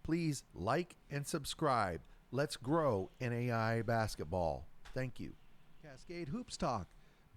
Please like and subscribe. Let's grow NAIA basketball. Thank you. Cascade Hoops Talk,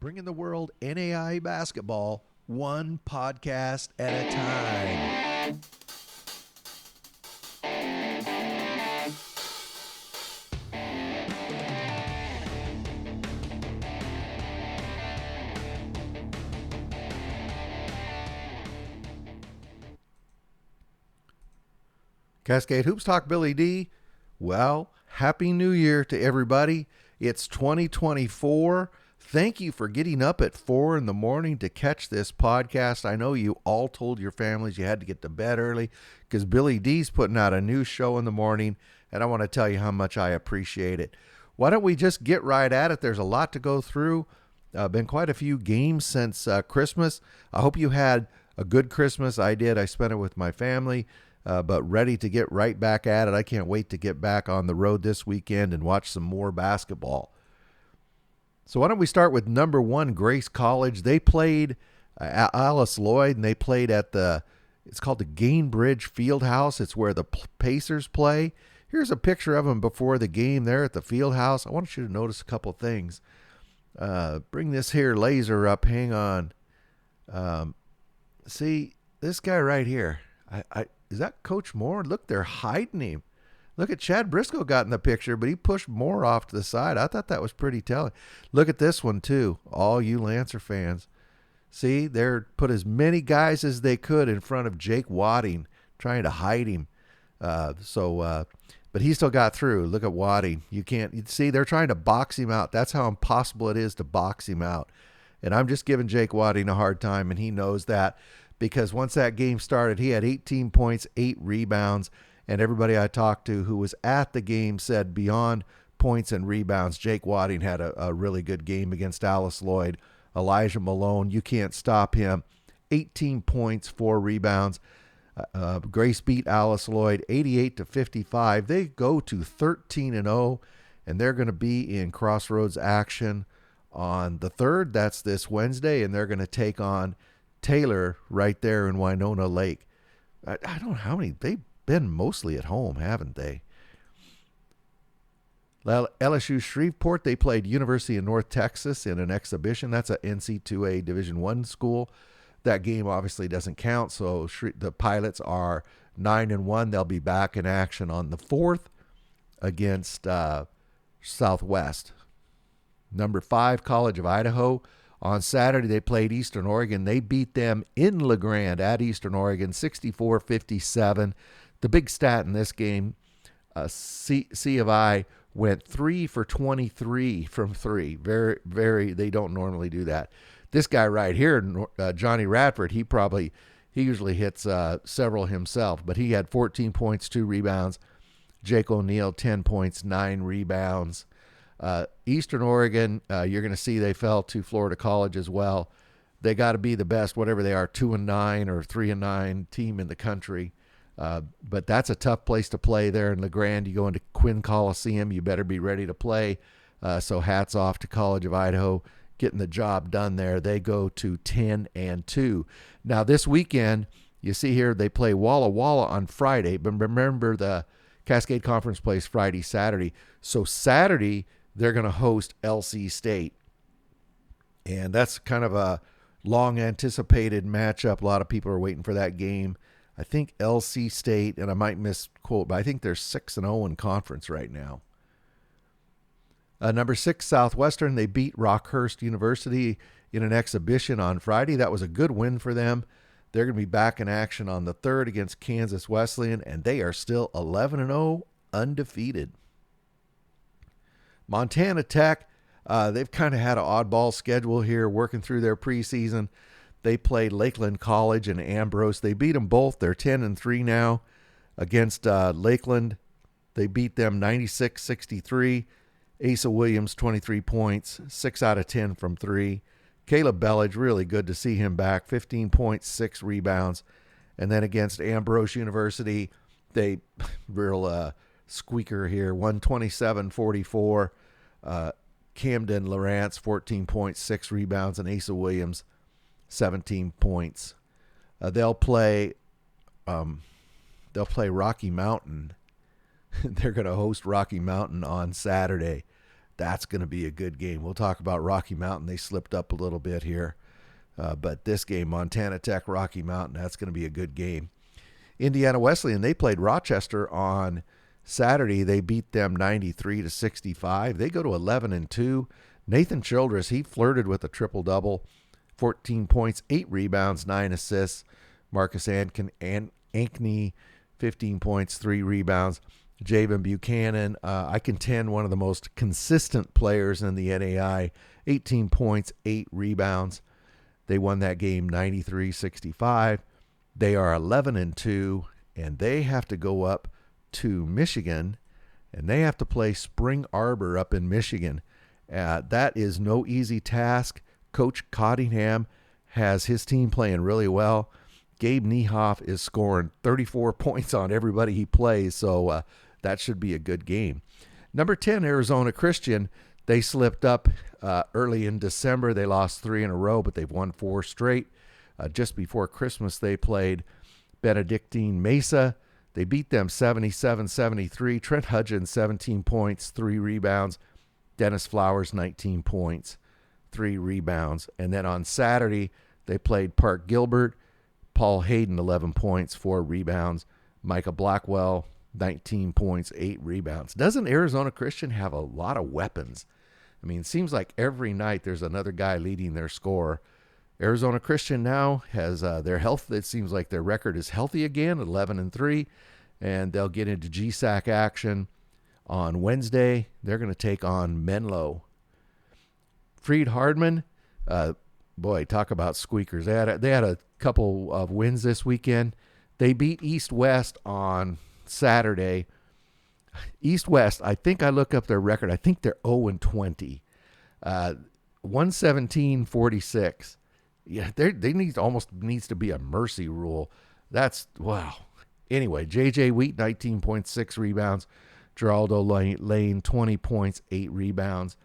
bringing the world NAIA basketball one podcast at a time. Cascade Hoops Talk, Billy D. Well, Happy New Year to everybody. It's 2024. Thank you for getting up at 4 in the morning to catch this podcast. I know you all told your families you had to get to bed early because Billy D's putting out a new show in the morning, and I want to tell you how much I appreciate it. Why don't we just get right at it? There's a lot to go through. Been quite a few games since Christmas. I hope you had a good Christmas. I did. I spent it with my family. But ready to get right back at it. I can't wait to get back on the road this weekend and watch some more basketball. So why don't we start with number 1, Grace College. They played Alice Lloyd, and they played at it's called the Gainbridge Fieldhouse. It's where the Pacers play. Here's a picture of them before the game there at the Fieldhouse. I want you to notice a couple things. Bring this here laser up. Hang on. See, this guy right here. Is that Coach Moore? Look, they're hiding him. Look at Chad Briscoe got in the picture, but he pushed Moore off to the side. I thought that was pretty telling. Look at this one, too. All you Lancer fans. See, they're put as many guys as they could in front of Jake Wadding, trying to hide him. But he still got through. Look at Wadding. You see, they're trying to box him out. That's how impossible it is to box him out. And I'm just giving Jake Wadding a hard time, and he knows that. Because once that game started, he had 18 points, 8 rebounds, and everybody I talked to who was at the game said beyond points and rebounds, Jake Wadding had a really good game against Alice Lloyd. Elijah Malone, you can't stop him. 18 points, 4 rebounds. Grace beat Alice Lloyd 88-55. They go to 13-0, and they're going to be in Crossroads action on the 3rd. That's this Wednesday, and they're going to take on Taylor right there in Winona Lake. I don't know how many. They've been mostly at home, haven't they? LSU Shreveport, they played University of North Texas in an exhibition. That's a NC2A Division I school. That game obviously doesn't count, so the Pilots are 9-1. They'll be back in action on the 4th against Southwest. Number 5, College of Idaho. On Saturday, they played Eastern Oregon. They beat them in LeGrand at Eastern Oregon, 64-57. The big stat in this game, C of I went 3 for 23 from 3. Very, they don't normally do that. This guy right here, Johnny Radford, he usually hits several himself, but he had 14 points, 2 rebounds. Jake O'Neal, 10 points, 9 rebounds. Eastern Oregon, you're going to see they fell to Florida College as well. They got to be the best, whatever they are, 2-9 or 3-9 team in the country. But that's a tough place to play there in LeGrand. You go into Quinn Coliseum, you better be ready to play. So hats off to College of Idaho getting the job done there. They go to 10-2. Now this weekend, you see here they play Walla Walla on Friday. But remember the Cascade Conference plays Friday, Saturday. So Saturday, they're going to host LC State. And that's kind of a long-anticipated matchup. A lot of people are waiting for that game. I think LC State, and I might misquote, but I think they're 6-0 in conference right now. Number 6, Southwestern, they beat Rockhurst University in an exhibition on Friday. That was a good win for them. They're going to be back in action on the 3rd against Kansas Wesleyan, and they are still 11-0, undefeated. Montana Tech, they've kind of had an oddball schedule here working through their preseason. They played Lakeland College and Ambrose. They beat them both. They're 10-3 now against Lakeland. They beat them 96-63. Asa Williams, 23 points, 6 out of 10 from 3. Caleb Bellage, really good to see him back, 15 points, 6 rebounds. And then against Ambrose University, they real squeaker here, 127-44. Camden Lawrence, 14 points, 6 rebounds, and Asa Williams, 17 points. They'll play they'll play Rocky Mountain. They're going to host Rocky Mountain on Saturday. That's going to be a good game. We'll talk about Rocky Mountain. They slipped up a little bit here. But this game, Montana Tech, Rocky Mountain, that's going to be a good game. Indiana Wesleyan, they played Rochester on Saturday. They beat them 93-65. They go to 11-2. Nathan Childress, he flirted with a triple-double, 14 points, 8 rebounds, 9 assists. Marcus Ankney, 15 points, 3 rebounds. Javen Buchanan, I contend one of the most consistent players in the NAIA, 18 points, 8 rebounds. They won that game 93-65. They are 11-2, and they have to go up to Michigan, and they have to play Spring Arbor up in Michigan. That is no easy task. Coach Cottingham has his team playing really well. Gabe Niehoff is scoring 34 points on everybody he plays, so that should be a good game. Number 10, Arizona Christian, they slipped up early in December. They lost 3 in a row, but they've won 4 straight. Just before Christmas, they played Benedictine Mesa. They beat them 77-73. Trent Hudgens, 17 points, 3 rebounds. Dennis Flowers, 19 points, 3 rebounds. And then on Saturday, they played Park Gilbert. Paul Hayden, 11 points, 4 rebounds. Micah Blackwell, 19 points, 8 rebounds. Doesn't Arizona Christian have a lot of weapons? I mean, it seems like every night there's another guy leading their score. Arizona Christian now has their health. It seems like their record is healthy again, 11-3, and they'll get into GSAC action on Wednesday. They're going to take on Menlo. Freed Hardman, boy, talk about squeakers. They had a couple of wins this weekend. They beat East West on Saturday. East West, I think I look up their record. I think they're 0-20. 117-46. Yeah, they almost needs to be a mercy rule. That's, wow. Anyway, J.J. Wheat, 19.6 rebounds. Geraldo Lane, 20 points, 8 rebounds.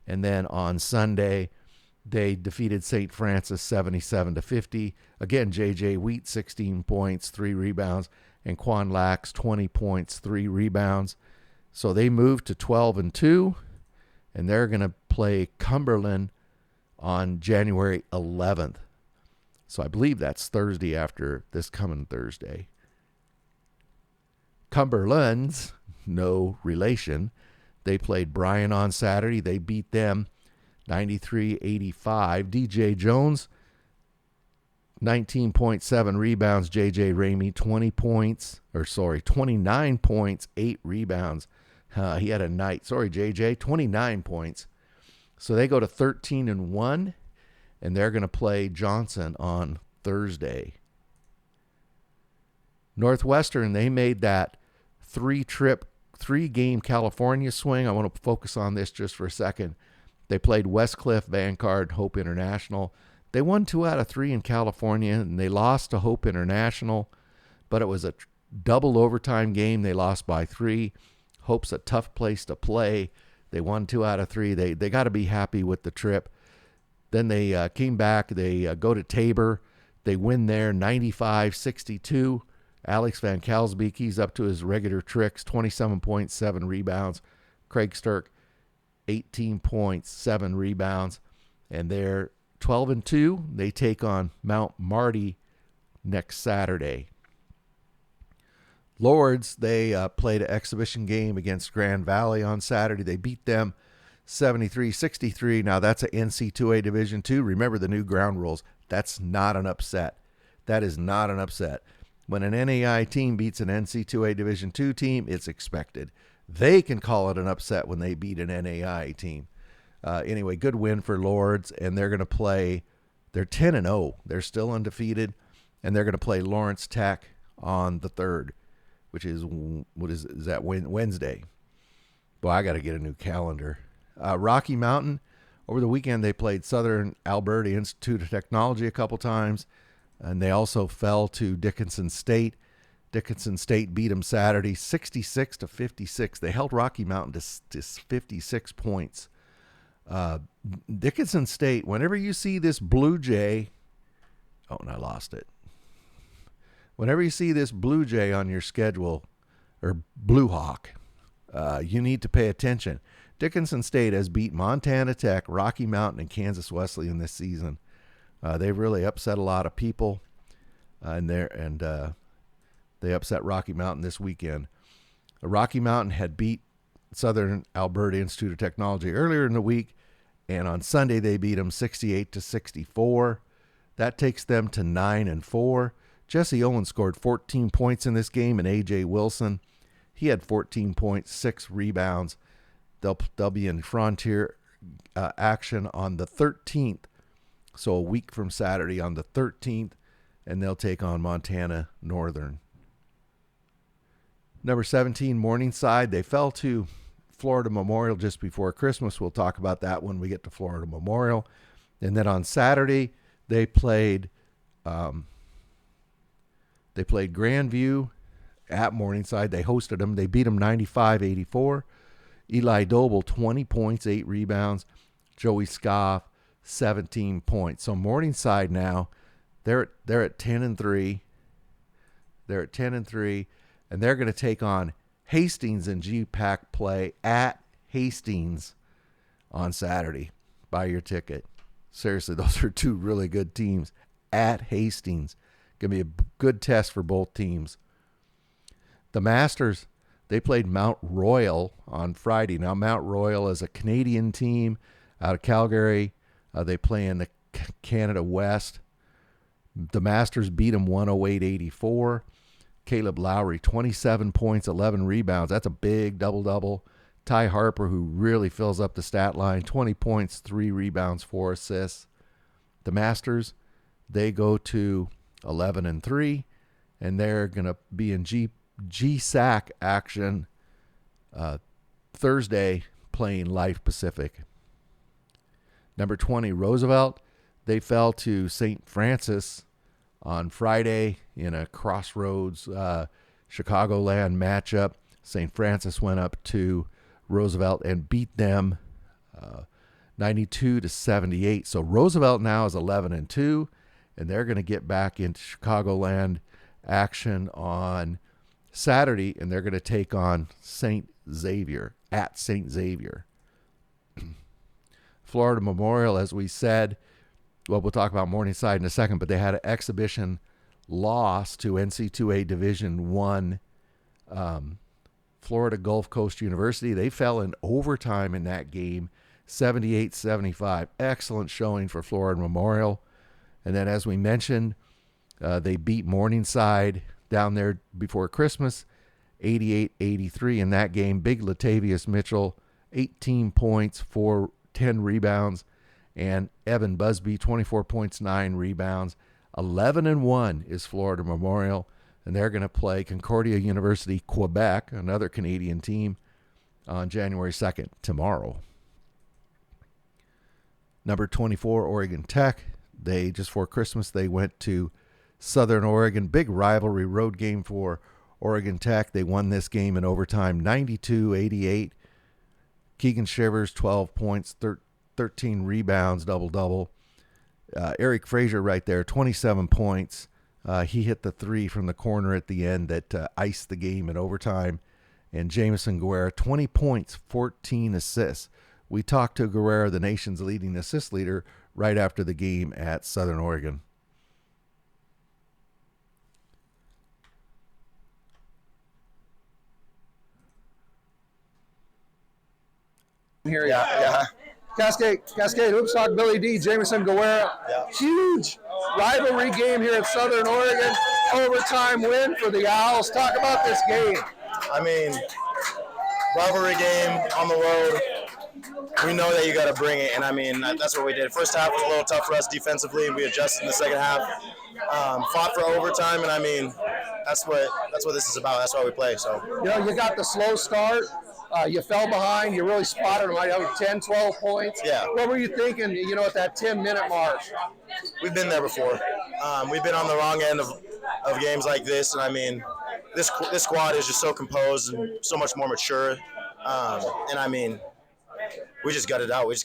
And then on Sunday, they defeated St. Francis 77-50. Again, J.J. Wheat, 16 points, 3 rebounds. And Quan Lax, 20 points, 3 rebounds. So they moved to 12-2, and they're going to play Cumberland on January 11th. So I believe that's Thursday after this coming Thursday. Cumberland's no relation. They played Bryan on Saturday. They beat them 93-85. DJ Jones, 19.7 rebounds. JJ Ramey, 29 points, 8 rebounds. He had a night. Sorry, JJ, 29 points. So they go to 13-1, and they're going to play Johnson on Thursday. Northwestern, they made that 3-game California swing. I want to focus on this just for a second. They played Westcliff, Vanguard, Hope International. They won 2 out of 3 in California, and they lost to Hope International, but it was a double overtime game. They lost by 3. Hope's a tough place to play. They won 2 out of 3. They got to be happy with the trip. Then they came back. They go to Tabor. They win there 95-62. Alex Van Kalsbeek, he's up to his regular tricks, 27.7 rebounds. Craig Sturck, 18 points, 7 rebounds. And they're 12-2. They take on Mount Marty next Saturday. Lourdes, they played an exhibition game against Grand Valley on Saturday. They beat them 73-63. Now, that's an NC2A Division II. Remember the new ground rules. That's not an upset. That is not an upset. When an NAI team beats an NC2A Division II team, it's expected. They can call it an upset when they beat an NAI team. Anyway, good win for Lourdes, and they're going to play. They're 10-0. They're still undefeated, and they're going to play Lawrence Tech on the 3rd, which is, is that Wednesday? Boy, I got to get a new calendar. Rocky Mountain, over the weekend they played Southern Alberta Institute of Technology a couple times, and they also fell to Dickinson State. Dickinson State beat them Saturday 66-56. They held Rocky Mountain to 56 points. Dickinson State, whenever you see this Blue Jay, oh, and I lost it. whenever you see this Blue Jay on your schedule, or Blue Hawk, you need to pay attention. Dickinson State has beat Montana Tech, Rocky Mountain, and Kansas Wesleyan this season. They've really upset a lot of people, and they upset Rocky Mountain this weekend. Rocky Mountain had beat Southern Alberta Institute of Technology earlier in the week, and on Sunday they beat them 68-64. That takes them to 9-4. Jesse Owens scored 14 points in this game, and A.J. Wilson, he had 14 points, 6 rebounds. They'll be in Frontier action on the 13th, so a week from Saturday on the 13th, and they'll take on Montana Northern. Number 17, Morningside. They fell to Florida Memorial just before Christmas. We'll talk about that when we get to Florida Memorial. And then on Saturday, they played Grandview at Morningside. They hosted them. They beat them 95-84. Eli Doble, 20 points, 8 rebounds. Joey Scoff, 17 points. So Morningside now, they're at 10-3. They're at 10-3, and they're going to take on Hastings in GPAC play at Hastings on Saturday. Buy your ticket. Seriously, those are two really good teams at Hastings. Going to be a good test for both teams. The Masters, they played Mount Royal on Friday. Now, Mount Royal is a Canadian team out of Calgary. They play in the Canada West. The Masters beat them 108-84. Caleb Lowry, 27 points, 11 rebounds. That's a big double-double. Ty Harper, who really fills up the stat line, 20 points, 3 rebounds, 4 assists. The Masters, they go to 11-3, and they're going to be in GSAC action Thursday, playing Life Pacific. Number 20, Roosevelt. They fell to St. Francis on Friday in a Crossroads Chicagoland matchup. St. Francis went up to Roosevelt and beat them 92-78. So Roosevelt now is 11-2, and they're going to get back into Chicagoland action on Saturday, and they're going to take on St. Xavier at St. Xavier. Florida Memorial, as we said, well, we'll talk about Morningside in a second, but they had an exhibition loss to NC2A Division I, Florida Gulf Coast University. They fell in overtime in that game, 78-75. Excellent showing for Florida Memorial. And then, as we mentioned, they beat Morningside down there before Christmas, 88-83 in that game. Big Latavius Mitchell, 18 points, 10 rebounds. And Evan Busby, 24 points, 9 rebounds. 11-1 is Florida Memorial, and they're going to play Concordia University, Quebec, another Canadian team, on January 2nd, tomorrow. Number 24, Oregon Tech. They, just for Christmas, they went to Southern Oregon. Big rivalry road game for Oregon Tech. They won this game in overtime, 92-88. Keegan Shivers, 12 points, 13 rebounds, double-double. Eric Frazier right there, 27 points. He hit the 3 from the corner at the end that iced the game in overtime. And Jamison Guerra, 20 points, 14 assists. We talked to Guerra, the nation's leading assist leader, right after the game at Southern Oregon. Here, yeah. Cascade Hoops Talk, Billy D, Jamison Guerra. Yeah. Huge rivalry game here at Southern Oregon. Overtime win for the Owls. Talk about this game. I mean, rivalry game on the road. We know that you got to bring it, and I mean, that's what we did. First half was a little tough for us defensively, and we adjusted in the second half. Fought for overtime, and I mean, that's what this is about. That's why we play. So, you got the slow start. You fell behind. You really spotted them like 10, 12 points. Yeah. What were you thinking, at that 10-minute mark? We've been there before. We've been on the wrong end of games like this, and I mean, this squad is just so composed and so much more mature. And I mean, we just got it out. We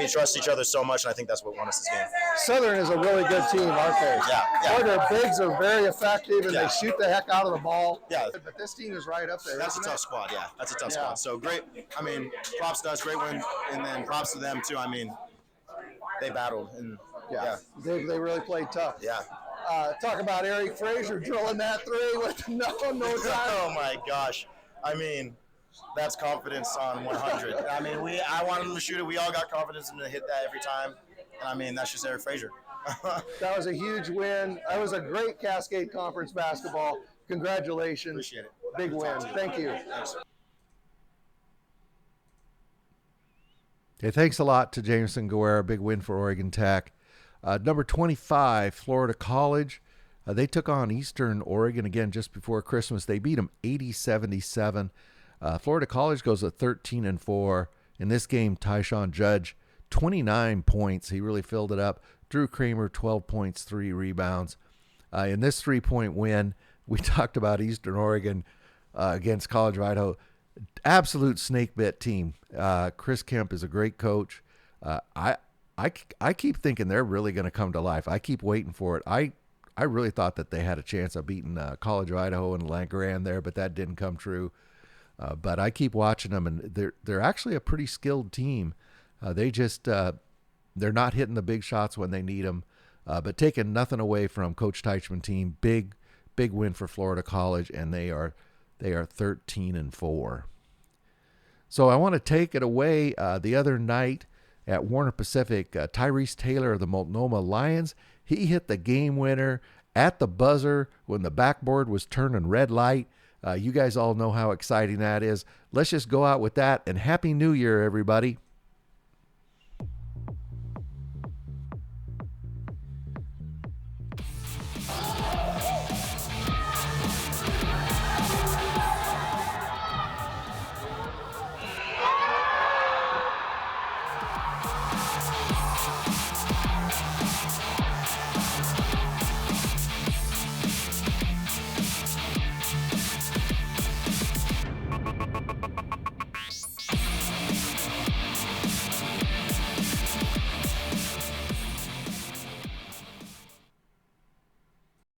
trust each other so much, and I think that's what won us this game. Southern is a really good team, aren't they? Yeah. Boy, their bigs are very effective, and Yeah. they shoot the heck out of the ball. Yeah. But this team is right up there. That's a isn't tough it? squad. Yeah, that's a tough Yeah. squad. So great. I mean, props to us, great win, and then props to them too. I mean, they battled, and yeah. They really played tough. Yeah. Talk about Eric Frazier drilling that three with no time. Oh my gosh. I mean, that's confidence on 100. I mean, I wanted him to shoot it. We all got confidence in him to hit that every time. And I mean, that's just Eric Frazier. That was a huge win. That was a great Cascade Conference basketball. Congratulations. Appreciate it. Big win. Thank you. Thanks. Okay, thanks a lot to Jamison Guerra. Big win for Oregon Tech. Number 25, Florida College. They took on Eastern Oregon again just before Christmas. They beat them 80-77. Florida College goes at 13-4. In this game, Tyshawn Judge, 29 points. He really filled it up. Drew Kramer, 12 points, 3 rebounds. In this 3-point win, we talked about Eastern Oregon against College of Idaho. Absolute snake bit team. Chris Kemp is a great coach. I keep thinking they're really going to come to life. I keep waiting for it. I really thought that they had a chance of beating College of Idaho and Land-Grant there, but that didn't come true. But I keep watching them, and they're actually a pretty skilled team. They're not hitting the big shots when they need them, but taking nothing away from Coach Teichman's team. Big win for Florida College, and they are 13-4. So I want to take it away. The other night at Warner Pacific, Tyrese Taylor of the Multnomah Lions, he hit the game winner at the buzzer when the backboard was turning red light. You guys all know how exciting that is. Let's just go out with that, and Happy New Year, everybody.